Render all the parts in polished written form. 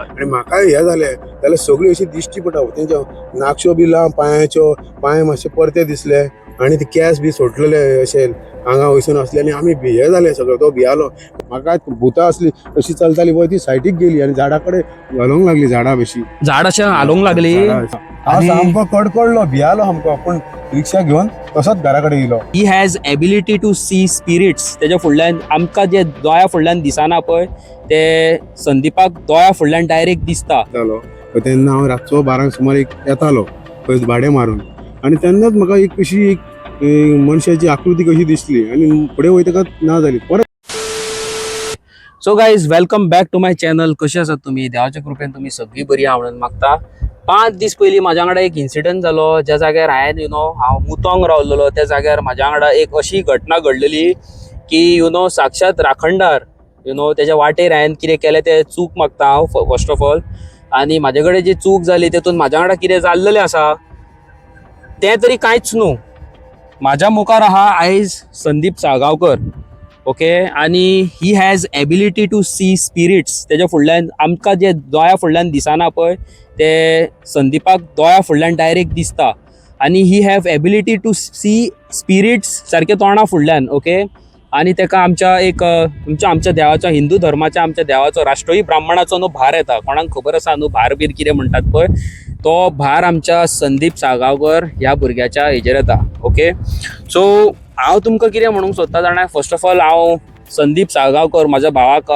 आणि म्हाका हे जालें जाल्यार सगळी अशी दिश्टी पडटा तेंच्यो नाकश्यो बी लांब पांयाच्यो पांय मातशे परते दिसले आणि ते केस बी सोडलेले अशे हांगा वयसून असले आणि आमी हे जाले सगळो तो भियालो म्हाका भुतां असली अशी चलताली पळय ती सायडीक गेली आणि झाडा कडेन घालूंक लागली झाडां बेशी झाड अशें हालोंक लागली सामको कडकडलो भियालो सामको पूण रिक्षा घेवन तसोच घरा कडेन येयलो. He has ability to see spirits. तेच्या फुडल्यान आमकां जे दोळ्या फुडल्यान दिसना पळय ते संदीपाक दोळ्या फुडल्यान डायरेक्ट दिसता. तेन्ना हांव रातचो 12 सुमार येतालो खंय भाडें मारून आणि तेन्नाच म्हाका एक कशी मनशाची आकृती कशी दिसली आणि फुडें वयतकच ना जाली परत. So guys welcome back to my channel. कशे आसात तुमी? देवाच्या कृपेन तुमी सगळी बरी आहा म्हणून मागता. 5 दीस पयलीं म्हाज्या वांगडा एक इन्सिडंट जालो ज्या जाग्यार हांवें हांव मुतोंग रावलेलो त्या जाग्यार म्हाज्या वांगडा एक अशी घटना घडलेली की साक्षात राखणदार तेच्या वाटेर हांवें कितें केलें तें चूक मागता हांव फर्स्ट ऑफ ऑल. आनी म्हाजे कडेन जी चूक जाली तेतून म्हाज्या वांगडा कितें जाल्लेलें आसा तें तरी कांयच न्हू. म्हाज्या मुखार आहा आयज संदीप साळगांवकर. ओके, आनी he has ability to see spirits. तेच्या फुडल्यान आमकां जे दोळ्या फुडल्यान दिसना पळय ते संदीपाक दोळ्या फुडल्यान डायरेक्ट दिसता. आनी he have ability to see spirits सारके तोंडा फुडल्यान. ओके, आनी तेका आमच्या देवाचो हिंदू धर्माच्या आमच्या देवाचो राष्ट्रोही ब्राह्मणाचो न्हू भार येता. कोणाक खबर आसा न्हू भार बीर कितें म्हणटात पळय तो भार आमच्या संदीप साळगांवकर ह्या भुरग्याच्या हेजेर येता. ओके, सो हांव तुमकां कितें म्हणूंक सोदता जाणा, फर्स्ट ऑफ ऑल हांव संदीप साळगांवकर म्हाज्या भावाक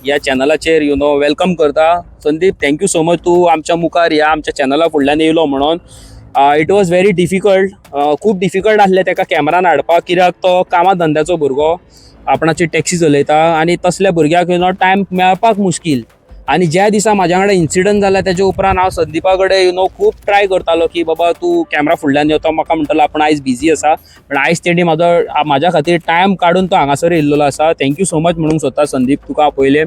ह्या चॅनलाचेर वेलकम करता. संदीप, थँक्यू सो मच तूं आमच्या मुखार ह्या आमच्या चॅनला फुडल्यान येयलो म्हणून. It was very difficult. खूब डिफिकल्ट आसलें तेका कॅमेरान हाडपाक, कित्याक तो कामा धंद्याचो भुरगो आपणाची टॅक्सी चलयता आनी तसल्या भुरग्याक टायम मेळपाक मुश्कील. आनी ज्या दिसा म्हाज्या वांगडा इन्सिडंट जाल्या तेच्या उपरांत हांव संदीपा कडेन खूब ट्राय करतालो की बाबा तूं कॅमेरा फुडल्यान यो. तो म्हाका म्हणटालो आपूण आयज बिजी आसा, पण आयज तेणी म्हाज्या खातीर टायम काडून तो हांगासर येयल्लो आसा. थँक्यू सो मच म्हणूंक सोदता संदीप तुका पयलें.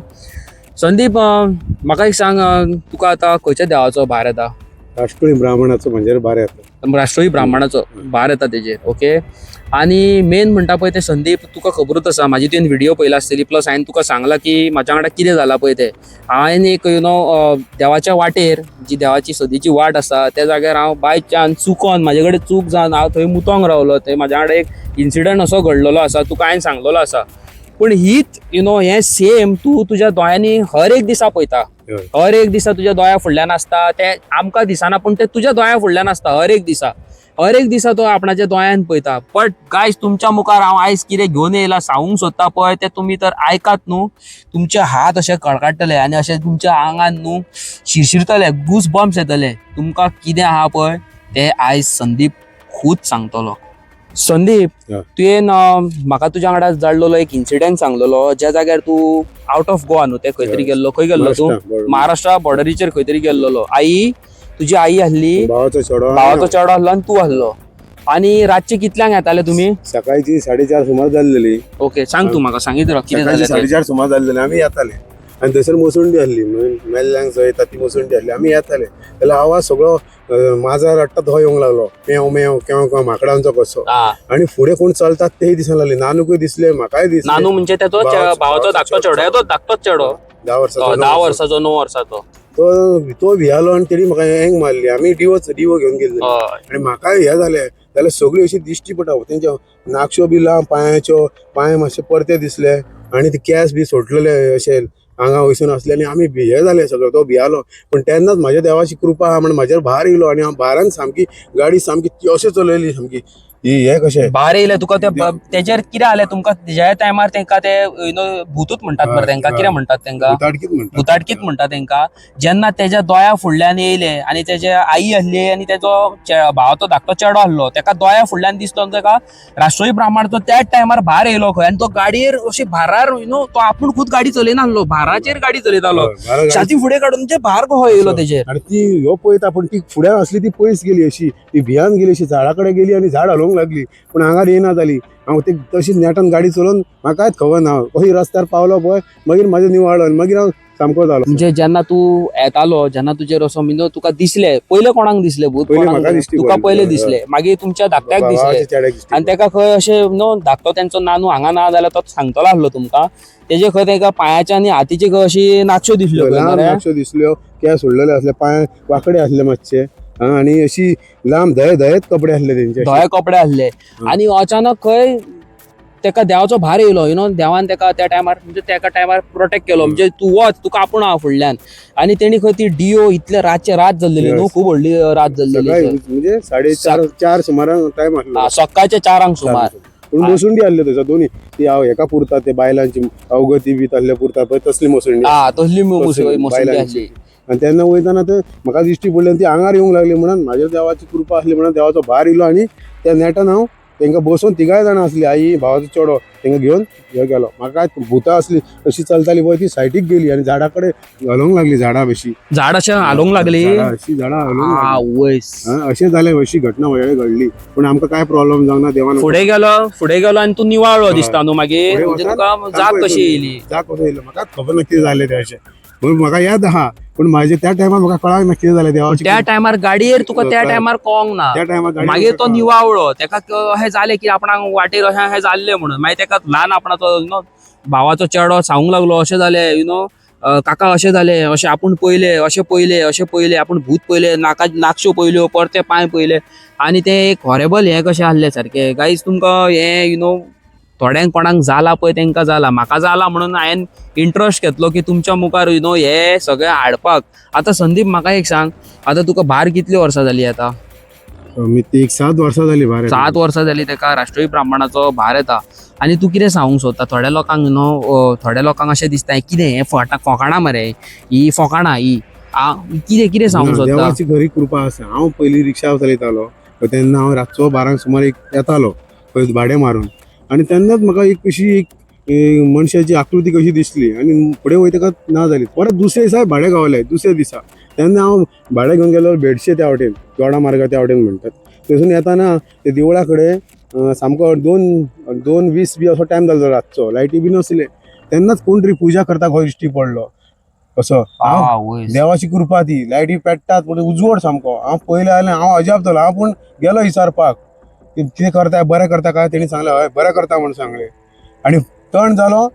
संदीप, म्हाका एक सांग, तुका आतां खंयच्या देवाचो भार येता? राष्ट्रोही ब्राह्मणाचो म्हणजे भार येता. राष्ट्रोही ब्राह्मणाचो भार येता तेजेर. ओके, आनी मेन म्हणटा पळय तें संदीप तुका खबरूच आसा, म्हाजी तुवें व्हिडिओ पयला आसतली, प्लस हांवें तुका सांगलां की म्हाज्या वांगडा कितें जालां पळय तें. हांवें एक देवाच्या वाटेर जी देवाची सदीची वाट आसा त्या जाग्यार हांव बाय चान्स चुकोन म्हाजे कडेन चूक जावन हांव थंय मुतोंग रावलो. थंय म्हाज्या वांगडा एक इन्सिडंट असो घडलेलो आसा, तुका हांवें सांगलेलो आसा. पूण हीच हें सेम तूं तुज्या दोळ्यांनी हर एक दिसा पळयता. हर एक दिसा तुज्या दोळ्या फुडल्यान आसता. तें आमकां दिसना पूण तें तुज्या दोळ्या फुडल्यान आसता. हर एक दिसा तो आपणाच्या दोळ्यान पळयता. बट गायज, तुमच्या मुखार हांव आयज कितें घेवन येयला सांगूंक सोदता पळय तें तुमी तर आयकात न्हू. तुमचे हात अशे कडकडटले आनी अशें तुमच्या आंगान शिरशिरतले, गूज बम्प्स येतले. तुमकां कितें आहा पळय तें आयज संदीप खूद सांगतलो. संदीप, तुवें म्हाका तुज्या वांगडा जाल्लो एक इन्सिडंट सांगलेलो ज्या जाग्यार तूं आउट ऑफ गोवा न्हू, ते खंय तरी गेल्लो. खंय गेल्लो तूं? महाराष्ट्रा बॉर्डरीचेर खंय तरी गेल्लो. तुजी आई आसली, भावाचो चेडो आसलो आनी तूं आसलो. आनी रातचे कितल्यांक येताले तुमी? सकाळची 4:30 सुमार जाल्लेली. ओके, सांग तू म्हाका, सांगीत राव कितें जालें. 4:30 सुमार जाल्लेले आमी येताले आनी थंयसर मोसुंडी आसली, मेल्ल्यांक जंय येता ती मोसुंडी आसली. आमी येताले जाल्यार आवाज सगळो माझा रट्टा धो येवंक लागलो. मेव मेव केव्हा केव्हा माकडांचो कसो. आनी फुडें कोण चलतात तेय दिसना लागले. नानूकय दिसले, म्हाकाय दिसले. नानू म्हणजे तेचो भावाचो धाकटो चेडो. तो धाकटोच चेडो 10 वर्साचो 9 वर्साचो. तो भियालो आनी तेणी म्हाका हँग मारली. आमी डिवो घेवन गेल्ले आनी म्हाकाय हे जालें जाल्यार सगळी अशी दिश्टी पडटा तेंच्यो नाकश्यो बी लांब पांयाच्यो पांय मातशे परते दिसले आनी ते केस बी सोडलेले अशे हांगा वयसून असले आनी आमी हे जाले सगळो. तो भियालो पूण तेन्नाच म्हाज्या देवाची कृपा आहा म्हणून म्हाजेर भार येयलो आनी हांव भारान सामकी गाडी सामकी अशें चलयली सामकी. हे कशें भार येयलें तुका तेजेर कितें जालें? तुमकां ज्या टायमार तेंकां ते भूतूत म्हणटात मरे तेंकां, कितें म्हणटात तेंकां? भुताडकीत म्हणटात तेंकां. जेन्ना तेज्या दोळ्या फुडल्यान येयले आनी तेजे आई आसली आनी तेजो भावाचो धाकटो चेडो आसलो, तेका दोळ्या फुडल्यान दिसलो तेका राष्ट्रोही ब्राह्मणाचो त्याच टायमार भार येयलो खंय. आनी तो गाडयेर अशी भारार तो आपूण खूद गाडी चलयनासलो, भाराचेर गाडी चलयतालो. छाती फुडें काडून म्हणजे भार कसो येयलो तेजेर. आनी ती ह्यो पळयता पूण ती फुडें आसली ती पयस गेली अशी, ती भियान गेली अशी झाडा कडेन गेली आनी झाड हलोवंक लागली पूण हांगार येना जाली. हांव तशीच नेटान गाडी चलोवन म्हाकाच खबर ना कशी रस्त्यार पावलो पळय. मागीर म्हाजें निवाळो आनी मागीर हांव सामको जालो. म्हणजे जेन्ना तू येतालो जेन्ना तुजेर असो मिनो तुका दिसले पयले कोणाक दिसले भूत पयले कोणाक म्हाका दिसली तुका पयली. पयले दिसले मागीर तुमच्या धाकट्याक दिसले भावाच्या चेड्याक दिसली. आणि तेका खंय अशें नो धाकटो तेंचो नानू हांगा ना जाल्यार तो सांगतलो आसलो तुमकां तेजे खंय तेका पांयाच्या आनी हातीचे खंय अशी नाक्षो दिसल्यो खंय लांब मरे. नाक्षो दिसल्यो, केस सोडलेले असले, पांय वाकडे असले मातशे, आणि अशी लांब धयत कपडे असले तेंचे. धवे कपडे आसले आणि अचानक खंय तेका देवाचो भार येयलो यु नो देवान तेका त्या टायमार म्हणजे तेका टायमार प्रोटेक्ट केलो म्हणजे तू वच तुका आपूण हांव फुडल्यान आणि तेणी खंय ती डिओ इतले रातचे रात जाल्लेली न्हू खूब व्हडली रात जाल्लेली सकाळी म्हणजे 4:30 सुमाराक टायम आसलो. सकाळचे 4 सुमार पूण मोसुंडी आहल्यो थंयसर दोन्ही ती हांव हेका पुरता ते बायलांची अवगती बी तसले पुरता पळय तसली मोसुंडी. तसली मोसुंडी बायलांची. आसली आणि तेन्ना वयताना तर म्हाका दिश्टी पडली ती आंगार येवंक लागली म्हणून म्हाज्या देवाची कृपा आसली म्हणून देवाचो भार इलो आणि त्या नेटान हांव तेंका बसून 3 जाणां आसली, आई भावाचो चेडो तेंका घेवन हे गेलो. म्हाका भुतां असली अशी चलताली पळय ती सायडीक गेली आणि झाडा कडेन घालूंक लागली, झाडां बेशी झाड अशें हालोंक लागली अशी झाडां हालूंक लागली. वयस अशें जालें, अशी घटना म्हजे कडेन घडली. पूण आमकां काय प्रॉब्लेम जावंक ना देवान. फुडें गेलो आणि तू निवाळो दिसता न्हू मागीर म्हणजे तुका जाग कशी येयली. जाग कसो येयलो म्हाका खबर ना कितें जालें तें अशें. म्हणून म्हाका याद आहा पूण म्हाजे त्या टायमार म्हाका कळाक ना कितें जालें देवाची. त्या टायमार गाडयेर तुका त्या टायमार कळोंक ना. त्या टायमार मागीर तो निवावळो तेका अशें जालें की आपणाक वाटेर अशें हें जाल्लें म्हणून मागीर तेका ल्हान आपणाचो यु नो भावाचो चेडो सांगूंक लागलो अशें जालें यु नो काका अशें जालें अशें आपूण पयलें अशें पयलें आपूण भूत पयलें नाक्षो पयल्यो परते पांय पयले आणि ते एक हॉरेबल हें कशें आसलें सारकें गायज तुमकां हें यु नो थोड्यांक कोणाक जाला पळय तेंकां जाला म्हाका जाला म्हणून हांवें इंट्रस्ट घेतलो की तुमच्या मुखार यु नो हे सगळें हाडपाक. आतां संदीप म्हाका एक सांग आतां तुका भार कितली वर्सां जाली आतां. मी ती एक 7 वर्सां जाली भार. 7 वर्सां जाली तेका राष्ट्रीय ब्राह्मणाचो भार येता आणि तू कितें सांगूंक सोदता थोड्या लोकांक न्हू थोड्या लोकांक अशें दिसता कितें हें फोकाणां मरे ही फोकाणां ही कितें सांगूंक सोदता. देवाची खरी कृपा आसा. हांव पयलीं रिक्षा चलयतालो तेन्ना हांव रातचो 12 सुमार येतालो खंय भाडें मारून आणि तेन्नाच म्हाका एक कशी एक मनशाची आकृती कशी दिसली आणि फुडें वयतकच ना जाली. परत दुसऱ्या दिसा भाडें गावलें दुसऱ्या दिसा तेन्ना हांव भाडें घेवन गेलो बेडशे त्या वाटेन जोडा मार्गा त्या वाटेन म्हणटात थंयसून येताना ते देवळा कडेन सामको 2:20 बी असो टायम जालो रातचो, लायटी बी नसले. तेन्नाच कोण तरी पुजा करता खंय दिश्टी पडलो असो. देवाची कृपा ती लायटी पेट्टात पूण उजवड सामको. हांव पयलें जाल्यार हांव अजाप जालो. हांव पूण गेलो विचारपाक कितें करता बरें करता काय तेणी सांगलें हय बरें करता म्हणून सांगलें. आणि टर्न जालो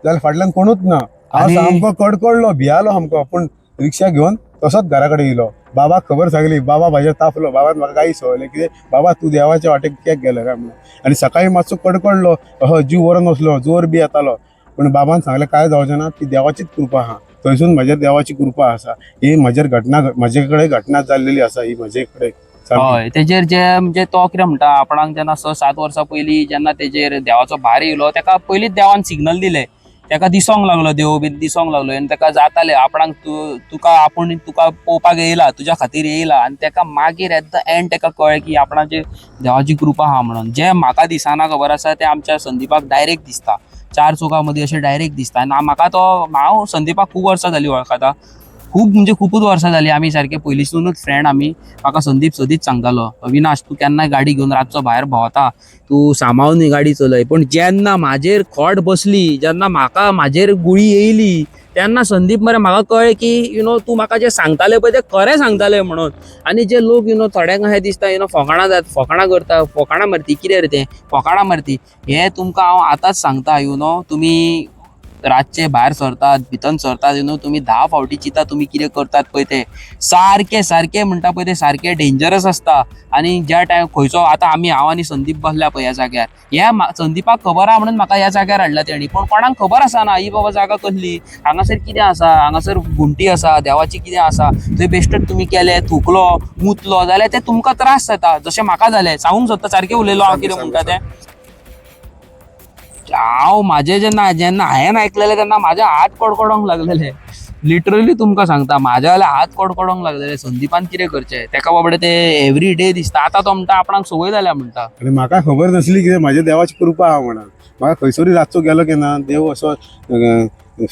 जाल्यार फाटल्यान कोणूच ना. हांव सामको कडकडलो भियालो सामको पूण रिक्षा घेवन तसोच घरा कडेन येयलो. बाबाक खबर सांगली. बाबा म्हाजेर तापलो. बाबान म्हाका काही सवयलें कितें बाबा तूं देवाच्या वाटेक कित्याक गेलो काय म्हणून. आणि सकाळी मातसो कडकडलो जीव बरो नासलो जोर बी येतालो पूण बाबान सांगलें काय जावचें ना ती देवाचीच कृपा आहा. थंयसून म्हाजेर देवाची कृपा आसा. ही म्हजे कडेन घटना जाल्लेली आसा ही म्हजे कडेन. हय तेजेर जे म्हणजे तो कितें म्हणटा आपणाक जेन्ना 6-7 वर्सां पयलीं जेन्ना तेजेर देवाचो भार येयलो तेका पयलींच देवान सिग्नल दिलें. तेका दिसोंक लागलो देव बी दिसोंक लागलो आनी तेका जातालें आपणाक तुका पळोवपाक येयला तुज्या खातीर येयला आणि तेका मागीर एट द एंड तेका कळ्ळें की आपणाची देवाची कृपा आहा म्हणून. जें म्हाका दिसना खबर आसा तें आमच्या संदीपाक डायरेक्ट दिसता. 4 चौकां मदीं अशें डायरेक्ट दिसता. आनी म्हाका तो हांव संदीपाक खूब वर्सां जालीं वळखता. खूब म्हणजे खूपच वर्सां जालीं आमी सारके पयलींसूनच फ्रेंड आमी. म्हाका संदीप सदींच सांगतालो अविनाश तूं केन्नाय गाडी घेवन रातचो भायर भोंवता तूं सांबाळून गाडी चलय. पूण जेन्ना म्हाजेर खोट बसली जेन्ना म्हाका म्हाजेर गुळी येयली तेन्ना संदीप मरे म्हाका कळ्ळें की यु नो तूं म्हाका जें सांगतालें पळय तें खरें सांगतालें म्हणून. आनी जे लोक यु नो थोड्यांक अशें दिसता यु नो फोकाणां करता फोकाणां मारती कितें रे तें फोकाणां मारती हें तुमकां हांव आतांच सांगता यु नो तुमी रातचे भायर सरतात भितन सरतात यु नो तुमी 10 फावटी चिंता तुमी कितें करतात पळय तें सारकें म्हणटा पळय तें सारकें डेंजरस आसता. आनी ज्या टायम खंयचो आतां हांव आनी संदीप बसल्या पळय ह्या जाग्यार हें संदीपाक खबर आहा म्हणून म्हाका ह्या जाग्यार हाडला तेणी. पूण कोणाक खबर आसना ही बाबा जागा कसली हांगासर कितें आसा हांगासर घुमटी आसा देवाची कितें आसा थंय बेश्टच तुमी केलें थुकलो मुतलो जाल्यार ते तुमकां त्रास जाता जशें म्हाका जालें. सांगूंक सोदता सारकें उलयलो हांव कितें म्हणटा तें. हांव म्हाजें जेन्ना हांवें आयकलेलें तेन्ना म्हाजे हात कडकडोंक लागलेले. लिटरली तुमकां सांगता म्हाजे जाल्यार हात कडकडोंक लागलेले. संदीपान कितें करचें तेका बाबडे ते एवरी डे दिसता. आतां तो म्हणटा आपणाक संवय जाल्या म्हणटा. आनी म्हाका खबर नासली कितें म्हाजे देवाची कृपा आहा म्हणून. म्हाका खंयसरूय रातचो गेलो की ना देव असो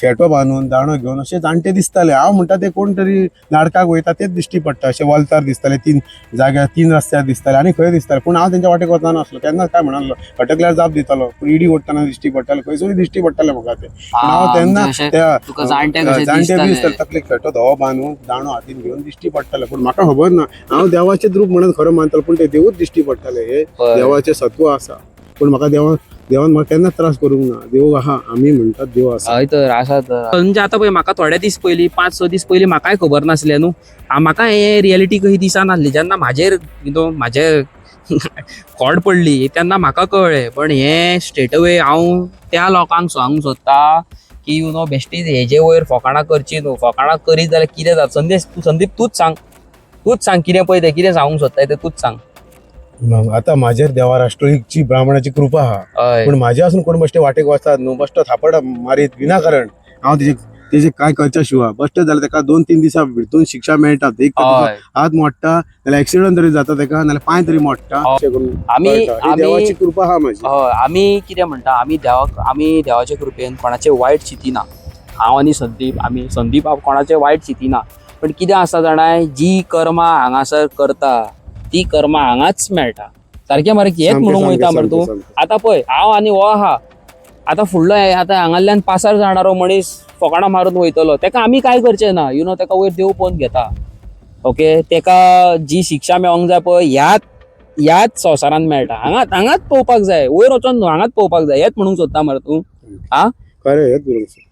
फेटो बांदून दाणो घेवन असे जाणटे दिसताले. हांव म्हणटा ते कोण तरी नाटकाक वयता तेच दिश्टी पडटा. अशे वलतार दिसताले, 3 रस्त्यार दिसताले आनी खंय दिसताले. पूण हांव तेंच्या वाटेक वचनासलो, केन्ना काय म्हणनासलो. अटकल्यार जाप दितालो, पूण इडी ओडटना दिश्टी पडटाले, खंयसरूय दिश्टी पडटाले म्हाका ते. पूण हांव तेन्ना त्या जाणटे जाणटे दिसताले तकलेक फेटो धवो बांदून दाणो हातीन घेवन दिश्टी पडटाले. पूण म्हाका खबर ना, हांव देवाचेच रूप म्हणून खरो मानतालो. पूण ते देवूच दिश्टी पडटाले. हे देवाचे सत्व आसा. पूण म्हाका देवान म्हाका केन्ना त्रास करूंक ना. देव आहा, आमी म्हणटात देव आसा. हय तर आसा तर. म्हणजे आतां पळय म्हाका थोडे दीस पयलीं 5-6 दीस पयलीं म्हाकाय खबर नासलें न्हू. म्हाका हे रियलिटी कशी दिसनासली. जेन्ना म्हाजेर म्हाजे खोड पडली तेन्ना म्हाका कळ्ळें. पण हे स्ट्रेट अवे हांव त्या लोकांक सांगूंक सोदता की बेश्टीच हेजे वयर फकाणां करची न्हू. फकाणां करीत जाल्यार कितें जाता. संदीप तूच सांग कितें पळय तें कितें सांगूंक सोदताय तें तूच सांग. आता माझ्यार देवा राष्ट्रोळीची ब्राह्मणाची कृपा आहा. हय पण माझ्या असून कोण बश्टे वाटेक वचतात न्हू, बश्टो थापड मारीत विनाकारण. हांव तेजे काय करच्या शिवाय बश्टे जाल्यार तेका 2-3 दिसा भितून शिक्षा मेळटात. एक तर हय. हात मोडटा नाल्यार एक्सिडंट तरी जाता तेका, नाल्यार पांय तरी मोडटा. अशें करून आमी- कळटा. ही आमी- देवाची कृपा आहा माझी. हय आमी कितें म्हणटा, आमी देवाचे कृपेन कोणाचे वायट चिंतिना. हांव आनी संदीप कोणाचे वायट चिंतिना. पण कितें आसा जाणाय, जी कर्मां हांगासर करता ती कर्मां हांगाच मेळटा. सारकें मरे हेच म्हणूंक वयता मरे तूं. आतां पळय हांव आनी हो आहा, आतां फुडलो आतां हांगांतल्यान पासार जाणारो मनीस फकाणां मारून वयतलो, तेका आमी काय करचें ना. तेका वयर देव पळोवन घेता. ओके, तेका जी शिक्षा मेळोंक जाय पळय ह्याच संवसारान मेळटा. हांगाच पळोवपाक जाय, वयर वचोन न्हू, हांगाच पळोवपाक जाय. हेच म्हणूंक सोदता मरे तूं. खरें हेच बरोबर.